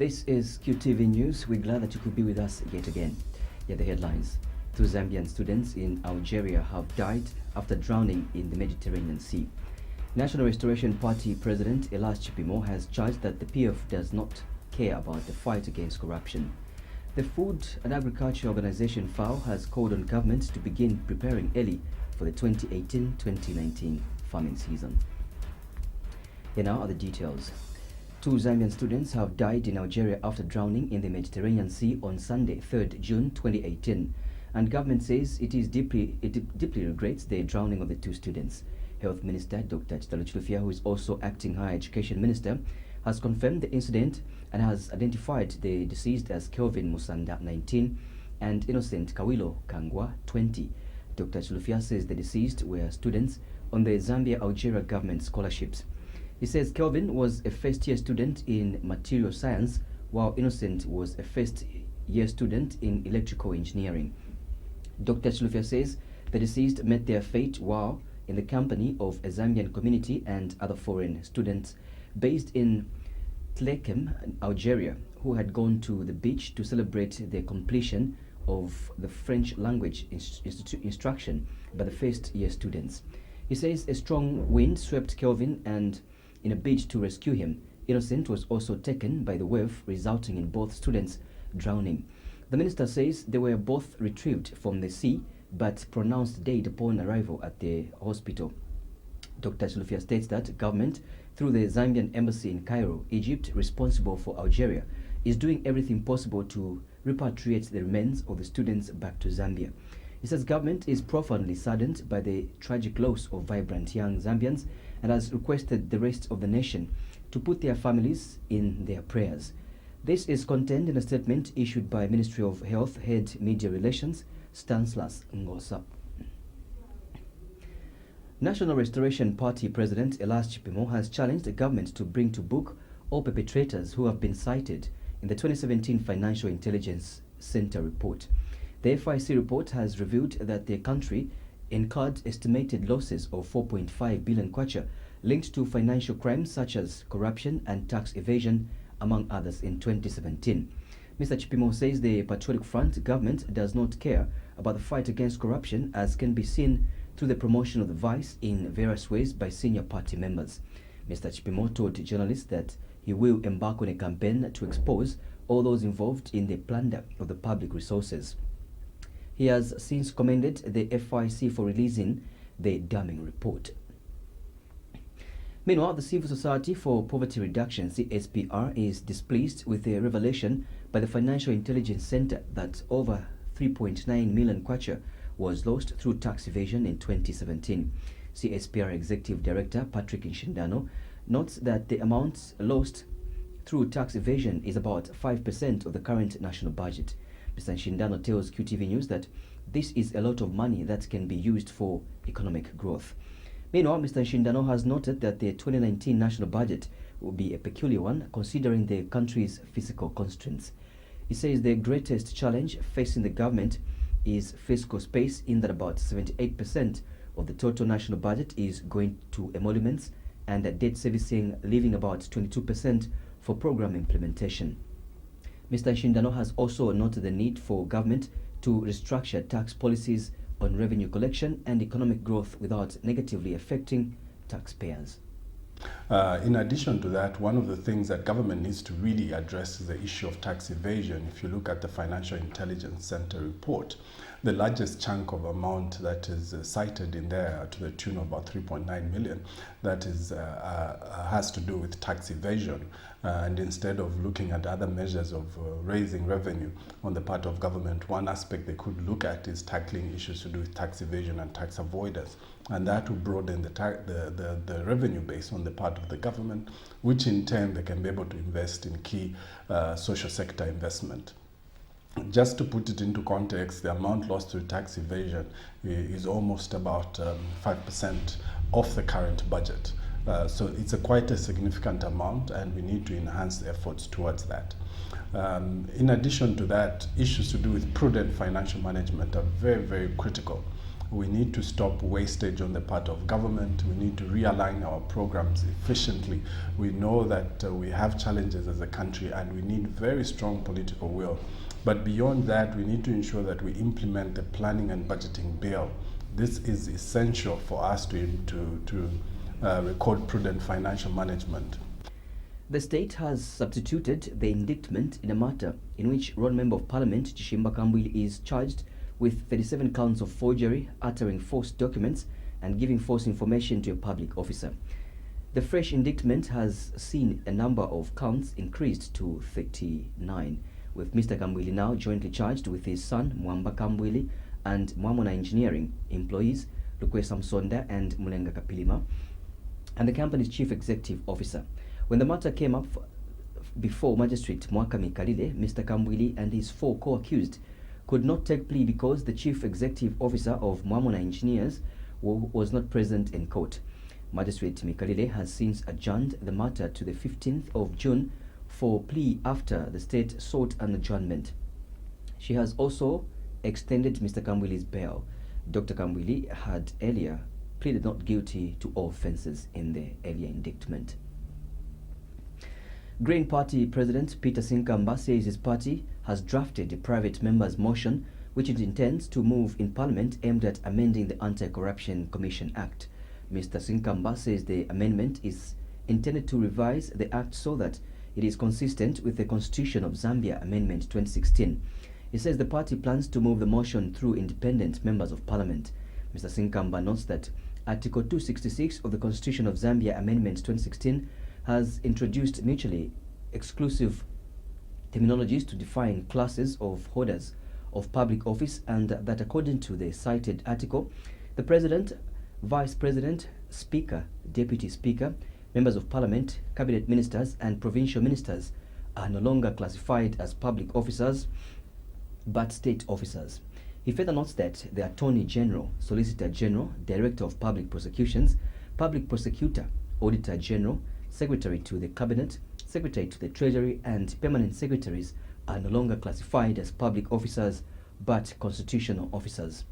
This is QTV News. We're glad that you could be with us yet again. Here are the headlines. Two Zambian students in Algeria have died after drowning in the Mediterranean Sea. National Restoration Party President Elias Chipimo has charged that the PF does not care about the fight against corruption. The Food and Agriculture Organization FAO has called on government to begin preparing early for the 2018-2019 farming season. Here now are the details. Two Zambian students have died in Algeria after drowning in the Mediterranean Sea on Sunday, 3rd June 2018, and government says it deeply regrets the drowning of the two students. Health Minister Dr. Chitalo Chilufya, who is also acting Higher Education Minister, has confirmed the incident and has identified the deceased as Kelvin Musanda, 19, and Innocent Kawilo Kangwa, 20. Dr. Chilufya says the deceased were students on the Zambia-Algeria government scholarships. He says Kelvin was a first-year student in material science, while Innocent was a first-year student in electrical engineering. Dr. Chilufya says the deceased met their fate while in the company of a Zambian community and other foreign students based in Tlekem, Algeria, who had gone to the beach to celebrate the completion of the French language instruction by the first-year students. He says a strong wind swept Kelvin and in a bid to rescue him, Innocent was also taken by the wave, resulting in both students drowning. The minister says they were both retrieved from the sea but pronounced dead upon arrival at the hospital. Dr. Chilufya states that government, through the Zambian embassy in Cairo, Egypt, responsible for Algeria, is doing everything possible to repatriate the remains of the students back to Zambia. He says government is profoundly saddened by the tragic loss of vibrant young Zambians and has requested the rest of the nation to put their families in their prayers. This is contained in a statement issued by Ministry of Health Head Media Relations, Stanislas Ngosa. National Restoration Party President Elias Chipimo has challenged the government to bring to book all perpetrators who have been cited in the 2017 Financial Intelligence Center report. The FIC report has revealed that the country incurred estimated losses of 4.5 billion kwacha linked to financial crimes such as corruption and tax evasion, among others, in 2017. Mr. Chipimo says the Patriotic Front government does not care about the fight against corruption, as can be seen through the promotion of the vice in various ways by senior party members. Mr. Chipimo told journalists that he will embark on a campaign to expose all those involved in the plunder of the public resources. He has since commended the FIC for releasing the damning report. Meanwhile, the Civil Society for Poverty Reduction, CSPR, is displeased with the revelation by the Financial Intelligence Center that over 3.9 million kwacha was lost through tax evasion in 2017. CSPR Executive Director Patrick Nshindano notes that the amount lost through tax evasion is about 5% of the current national budget. Mr. Nshindano tells QTV News that this is a lot of money that can be used for economic growth. Meanwhile, Mr. Nshindano has noted that the 2019 national budget will be a peculiar one considering the country's fiscal constraints. He says the greatest challenge facing the government is fiscal space, in that about 78% of the total national budget is going to emoluments and debt servicing, leaving about 22% for program implementation. Mr. Nshindano has also noted the need for government to restructure tax policies on revenue collection and economic growth without negatively affecting taxpayers. In addition to that, one of the things that government needs to really address is the issue of tax evasion. If you look at the Financial Intelligence Center report, the largest chunk of amount that is cited in there, to the tune of about 3.9 million, that is has to do with tax evasion. And instead of looking at other measures of raising revenue on the part of government, one aspect they could look at is tackling issues to do with tax evasion and tax avoidance. And that will broaden the revenue base on the part of the government, which in turn they can be able to invest in key social sector investment. Just to put it into context, the amount lost through tax evasion is almost about 5% of the current budget. So it's quite a significant amount, and we need to enhance the efforts towards that. In addition to that, issues to do with prudent financial management are very, very critical. We need to stop wastage on the part of government. We need to realign our programs efficiently. We know that we have challenges as a country and we need very strong political will. But beyond that, we need to ensure that we implement the planning and budgeting bill. This is essential for us to record prudent financial management. The state has substituted the indictment in a matter in which Royal Member of Parliament Chishimba Kambwili is charged with 37 counts of forgery, uttering false documents, and giving false information to a public officer. The fresh indictment has seen a number of counts increased to 39, with Mr. Kambwili now jointly charged with his son, Mwamba Kambwili, and Mwamona Engineering employees, Lukwesa Msonda and Mulenga Kapilima, and the company's chief executive officer. When the matter came up before Magistrate Mwakami Kalile, Mr. Kambwili and his 4 co-accused could not take plea because the chief executive officer of Mwamona Engineers was not present in court. Magistrate Mikalile has since adjourned the matter to the 15th of June for plea after the state sought an adjournment. She has also extended Mr. Kambwili's bail. Dr. Kambwili had earlier pleaded not guilty to all offences in the earlier indictment. Green Party President Peter Sinkamba says his party has drafted a private member's motion which it intends to move in Parliament aimed at amending the Anti-Corruption Commission Act. Mr. Sinkamba says the amendment is intended to revise the Act so that it is consistent with the Constitution of Zambia Amendment 2016. He says the party plans to move the motion through independent members of Parliament. Mr. Sinkamba notes that Article 266 of the Constitution of Zambia Amendment 2016 has introduced mutually exclusive terminologies to define classes of holders of public office, and that according to the cited article, the President, Vice President, Speaker, Deputy Speaker, Members of Parliament, Cabinet Ministers and Provincial Ministers are no longer classified as public officers but state officers. He further notes that the Attorney General, Solicitor General, Director of Public Prosecutions, Public Prosecutor, Auditor General, Secretary to the Cabinet, Secretary to the Treasury and Permanent Secretaries are no longer classified as public officers but constitutional officers.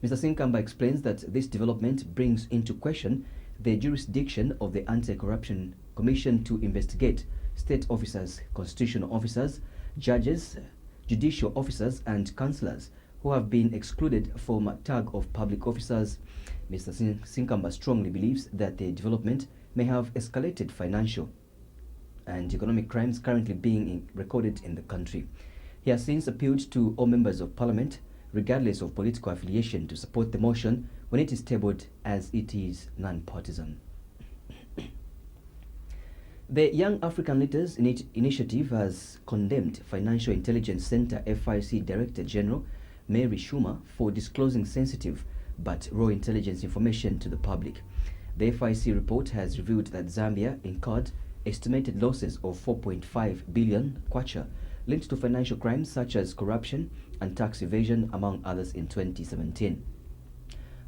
Mr. Sinkamba explains that this development brings into question the jurisdiction of the Anti-Corruption Commission to investigate state officers, constitutional officers, judges, judicial officers and councillors who have been excluded from a tag of public officers. Mr. Sinkamba strongly believes that the development may have escalated financial and economic crimes currently being recorded in the country. He has since appealed to all members of Parliament, regardless of political affiliation, to support the motion when it is tabled, as it is non-partisan. The Young African Leaders Initiative has condemned Financial Intelligence Center FIC Director General Mary Schumer for disclosing sensitive but raw intelligence information to the public. The FIC report has revealed that Zambia incurred estimated losses of 4.5 billion kwacha linked to financial crimes such as corruption and tax evasion, among others, in 2017.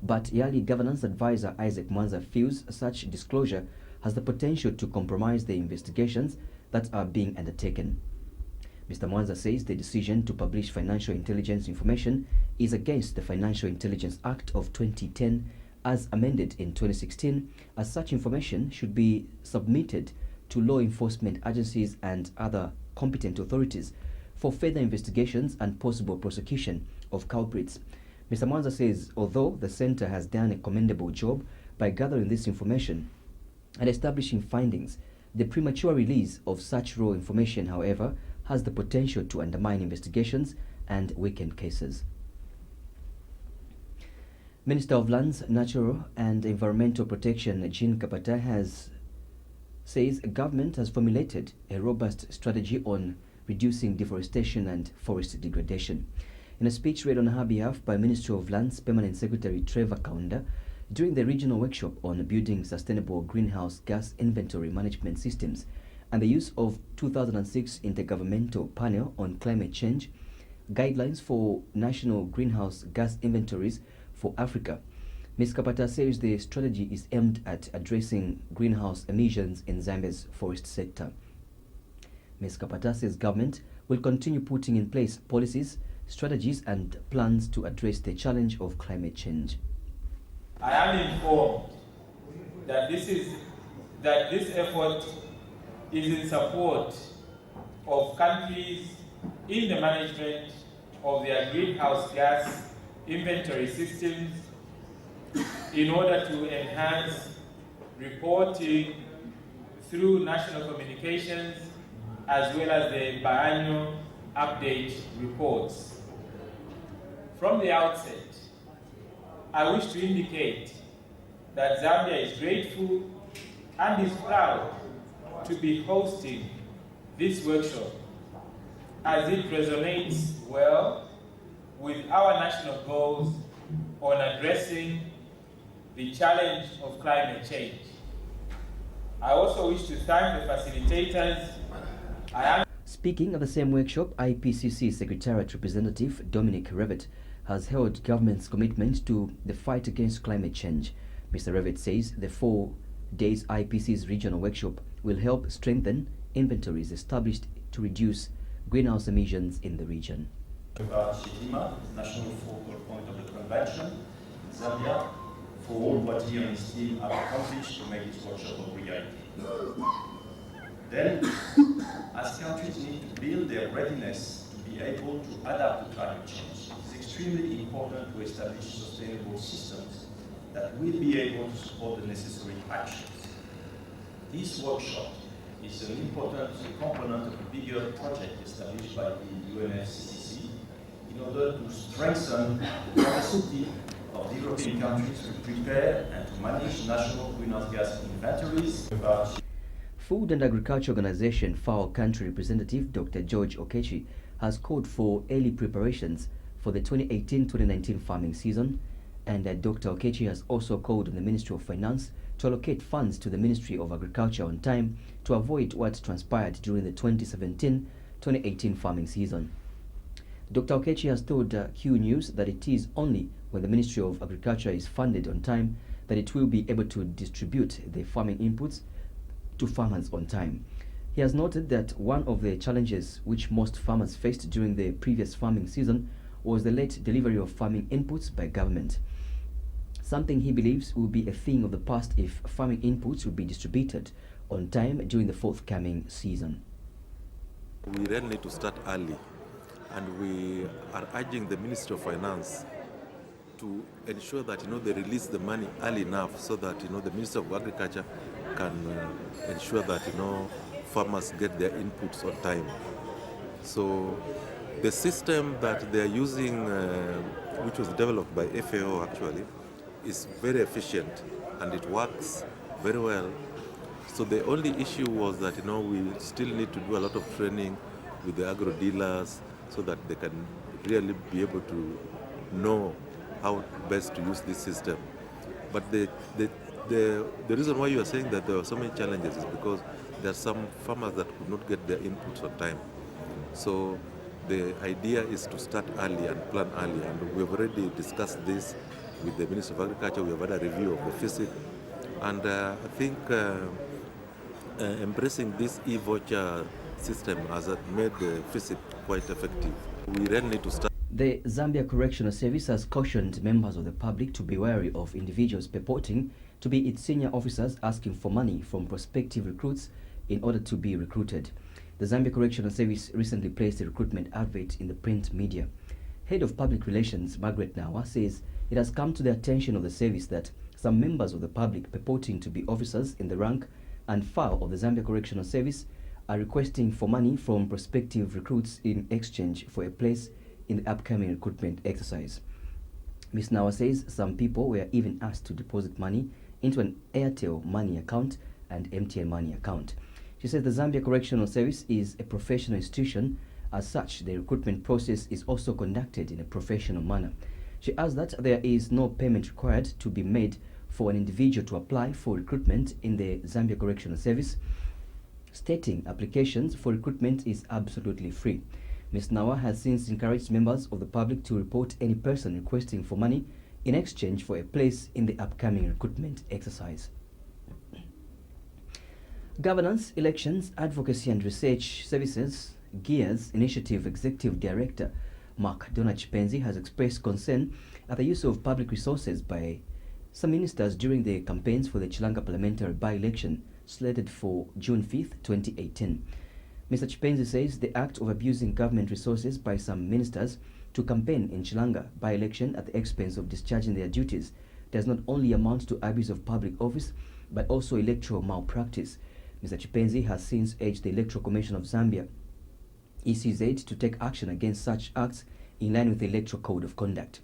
But Yali Governance Advisor Isaac Mwanza feels such disclosure has the potential to compromise the investigations that are being undertaken. Mr. Mwanza says the decision to publish financial intelligence information is against the Financial Intelligence Act of 2010 as amended in 2016, as such information should be submitted to law enforcement agencies and other competent authorities for further investigations and possible prosecution of culprits. Mr. Mwanza says although the center has done a commendable job by gathering this information and establishing findings, the premature release of such raw information, however, has the potential to undermine investigations and weaken cases. Minister of Lands, Natural and Environmental Protection Jean Kapata says government has formulated a robust strategy on reducing deforestation and forest degradation. In a speech read on her behalf by Ministry of Lands Permanent Secretary Trevor Kaunda during the regional workshop on building sustainable greenhouse gas inventory management systems and the use of 2006 Intergovernmental Panel on Climate Change Guidelines for National Greenhouse Gas Inventories for Africa, Ms. Kapata says the strategy is aimed at addressing greenhouse emissions in Zambia's forest sector. Ms. Kapata says government will continue putting in place policies strategies and plans to address the challenge of climate change. I am informed that this effort is in support of countries in the management of their greenhouse gas inventory systems in order to enhance reporting through national communications as well as the biannual update reports. From the outset, I wish to indicate that Zambia is grateful and is proud to be hosting this workshop as it resonates well with our national goals on addressing the challenge of climate change. I also wish to thank the facilitators. Speaking at the same workshop, IPCC Secretariat Representative Dominic Revet has held government's commitment to the fight against climate change. Mr. Revet says the 4 days IPCC's regional workshop will help strengthen inventories established to reduce greenhouse emissions in the region. Shitima, national focal point of the convention in Zambia, for all what he and his team have accomplished to make this workshop a reality. Then, as countries need to build their readiness to be able to adapt to climate change, it is extremely important to establish sustainable systems that will be able to support the necessary actions. This workshop is an important component of a bigger project established by the UNFCCC in order to strengthen the capacity of the European countries to prepare and to manage national greenhouse gas inventories. Food and Agriculture Organization FAO Country Representative Dr. George Okechi has called for early preparations for the 2018-2019 farming season, and Dr. Okechi has also called on the Ministry of Finance to allocate funds to the Ministry of Agriculture on time to avoid what transpired during the 2017-2018 farming season. Dr. Okechi has told Q News that it is only when the Ministry of Agriculture is funded on time that it will be able to distribute the farming inputs to farmers on time. He has noted that one of the challenges which most farmers faced during the previous farming season was the late delivery of farming inputs by government, something he believes will be a thing of the past if farming inputs will be distributed on time during the forthcoming season. We really need to start early, and we are urging the Ministry of Finance to ensure that they release the money early enough so that the Ministry of Agriculture can ensure that farmers get their inputs on time. So the system that they are using, which was developed by FAO actually, is very efficient and it works very well. So the only issue was that we still need to do a lot of training with the agro dealers so that they can really be able to know how best to use this system. But the reason why you are saying that there are so many challenges is because there are some farmers that could not get their inputs on time. So the idea is to start early and plan early, and we've already discussed this with the Ministry of Agriculture. We have had a review of the FICIP, and I think embracing this e-voucher system has made the FICIP quite effective. We really need to start. The Zambia Correctional Service has cautioned members of the public to be wary of individuals purporting to be its senior officers asking for money from prospective recruits in order to be recruited. The Zambia Correctional Service recently placed a recruitment advert in the print media. Head of Public Relations Margaret Nawa says it has come to the attention of the service that some members of the public purporting to be officers in the rank and file of the Zambia Correctional Service are requesting for money from prospective recruits in exchange for a place in the upcoming recruitment exercise. Ms. Nawa says some people were even asked to deposit money into an Airtel Money account and MTN Money account. She says the Zambia Correctional Service is a professional institution. As such, the recruitment process is also conducted in a professional manner. She adds that there is no payment required to be made for an individual to apply for recruitment in the Zambia Correctional Service, stating applications for recruitment is absolutely free. Ms. Nawa has since encouraged members of the public to report any person requesting for money in exchange for a place in the upcoming recruitment exercise. Governance, Elections, Advocacy and Research Services GEARS Initiative Executive Director Mark Donald Chipenzi has expressed concern at the use of public resources by some ministers during the campaigns for the Chilanga parliamentary by-election slated for June 5th, 2018. Mr. Chipenzi says the act of abusing government resources by some ministers to campaign in Chilanga by-election at the expense of discharging their duties does not only amount to abuse of public office but also electoral malpractice. Mr. Chipenzi has since urged the Electoral Commission of Zambia, ECZ, to take action against such acts in line with the Electoral Code of Conduct.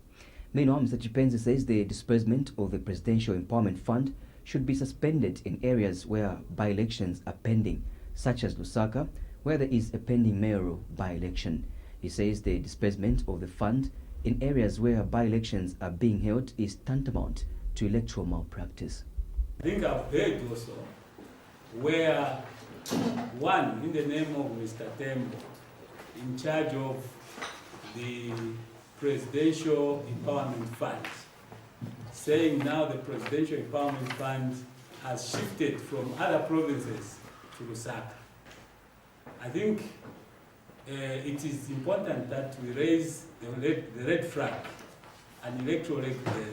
Meanwhile, Mr. Chipenzi says the disbursement of the Presidential Empowerment Fund should be suspended in areas where by-elections are pending, such as Lusaka, where there is a pending mayoral by-election. He says the disbursement of the fund in areas where by-elections are being held is tantamount to electoral malpractice. I think I've heard also where one, in the name of Mr. Tembo, in charge of the Presidential Empowerment Fund, saying now the Presidential Empowerment Fund has shifted from other provinces to Lusaka. I think it is important that we raise the red flag, an electoral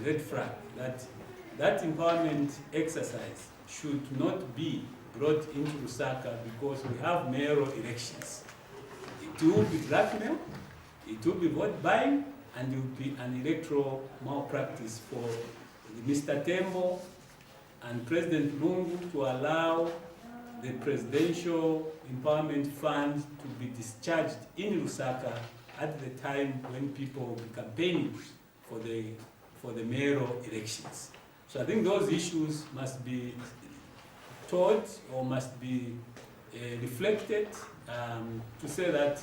red flag, that empowerment exercise should not be brought into Lusaka because we have mayoral elections. It will be blackmail, it will be vote buying, and it will be an electoral malpractice for Mr. Tembo and President Lungu to allow the Presidential Empowerment Fund to be discharged in Lusaka at the time when people will be campaigning for the mayoral elections. So I think those issues must be taught or must be reflected to say that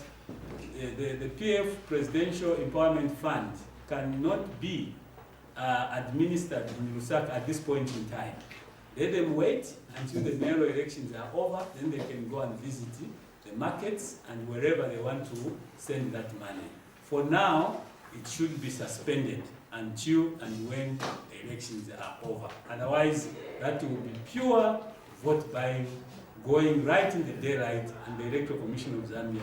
the PF Presidential Empowerment Fund cannot be administered in Lusaka at this point in time. Let them wait until the mayoral elections are over, then they can go and visit the markets and wherever they want to send that money. For now, it should be suspended until and when the elections are over. Otherwise, that will be pure vote buying, going right in the daylight, and the Electoral Commission of Zambia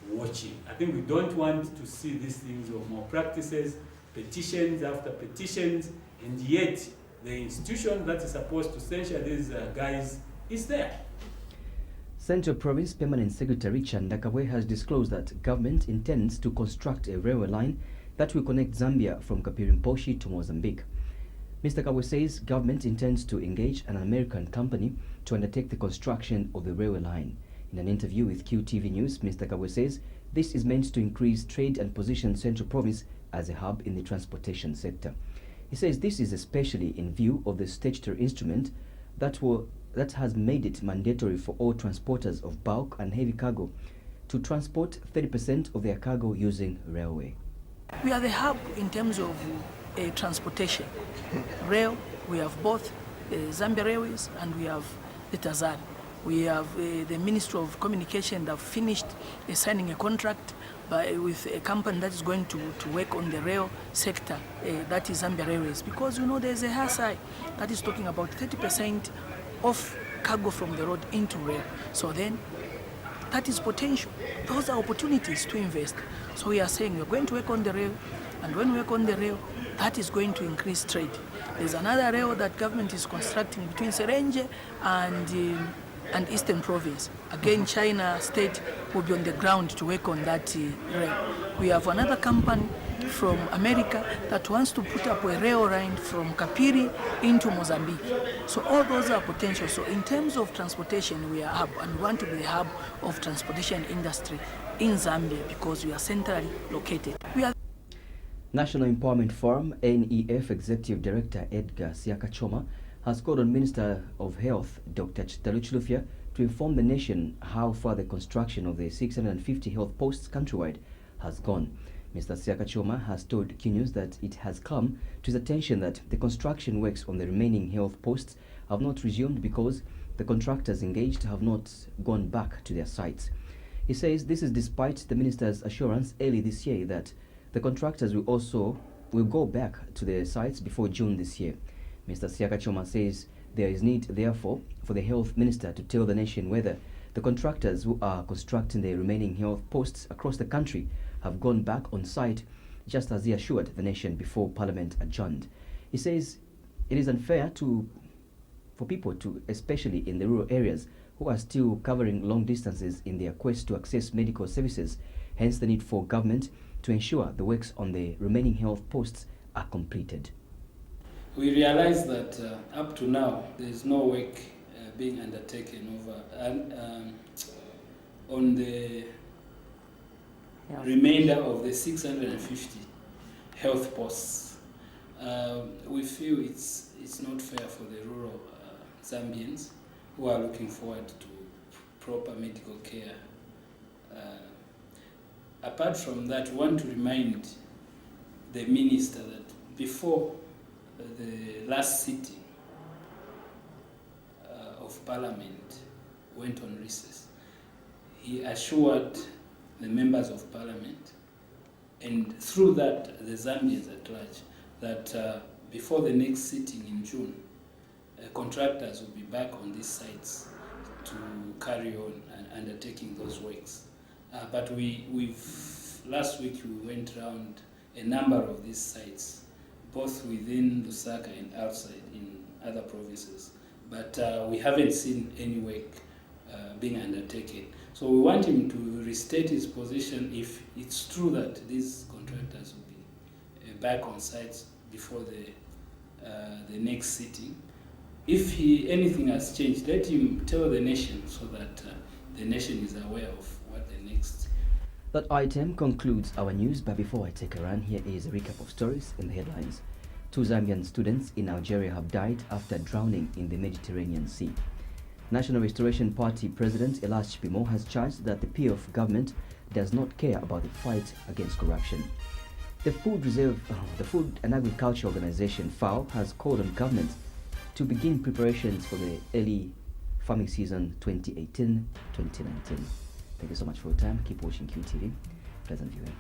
watching. I think we don't want to see these things of malpractices, petitions after petitions, and yet the institution that is supposed to censure these guys is there. Central Province Permanent Secretary Chanda Kabwe has disclosed that government intends to construct a railway line that will connect Zambia from Kapirimposhi to Mozambique. Mr. Kabwe says government intends to engage an American company to undertake the construction of the railway line. In an interview with QTV News, Mr. Kabwe says this is meant to increase trade and position Central Province as a hub in the transportation sector. He says this is especially in view of the statutory instrument that has made it mandatory for all transporters of bulk and heavy cargo to transport 30% of their cargo using railway. We are the hub in terms of transportation. Rail, we have both Zambia Railways and we have the Tazan. We have the Ministry of Communication that have finished signing a contract with a company that is going to work on the rail sector, that is Zambia Railways. Because you know there's a HASI that is talking about 30% of cargo from the road into rail. So then that is potential. Those are opportunities to invest. So we are saying we're going to work on the rail, and when we work on the rail, that is going to increase trade. There's another rail that government is constructing between Serenge and Eastern Province. Again, China State will be on the ground to work on that rail. We have another company from America that wants to put up a rail line from Kapiri into Mozambique. So all those are potential. So in terms of transportation, we are a hub, and we want to be the hub of transportation industry in Zambia because we are centrally located. National Empowerment Forum, NEF Executive Director Edgar Siakachoma has called on Minister of Health, Dr. Chitalu Chilufya, to inform the nation how far the construction of the 650 health posts countrywide has gone. Mr. Siakachoma has told Q News that it has come to his attention that the construction works on the remaining health posts have not resumed because the contractors engaged have not gone back to their sites. He says this is despite the minister's assurance early this year that the contractors will go back to their sites before June this year. Mr. Siakachoma says there is need, therefore, for the health minister to tell the nation whether the contractors who are constructing the remaining health posts across the country have gone back on site, just as he assured the nation before Parliament adjourned. He says it is unfair for people to, especially in the rural areas, who are still covering long distances in their quest to access medical services, hence the need for government to ensure the works on the remaining health posts are completed. We realize that up to now there is no work being undertaken on the remainder of the 650 health posts. We feel it's not fair for the rural Zambians who are looking forward to proper medical care. Apart from that, we want to remind the minister that before the last sitting of Parliament went on recess, he assured the members of Parliament, and through that the Zambians at large, that before the next sitting in June, contractors will be back on these sites to carry on and undertaking those works. But last week we went around a number of these sites, both within Lusaka and outside in other provinces. But we haven't seen any work being undertaken. So we want him to restate his position if it's true that these contractors will be back on sites before the next sitting. If anything has changed, let him tell the nation so that the nation is aware of what the next. That item concludes our news, but before I take a run, here is a recap of stories in the headlines. 2 Zambian students in Algeria have died after drowning in the Mediterranean Sea. National Restoration Party President Elash Chipimo has charged that the PF government does not care about the fight against corruption. The Food and Agriculture Organization, FAO, has called on government to begin preparations for the early farming season 2018-2019. Thank you so much for your time. Keep watching QTV. Pleasant viewing.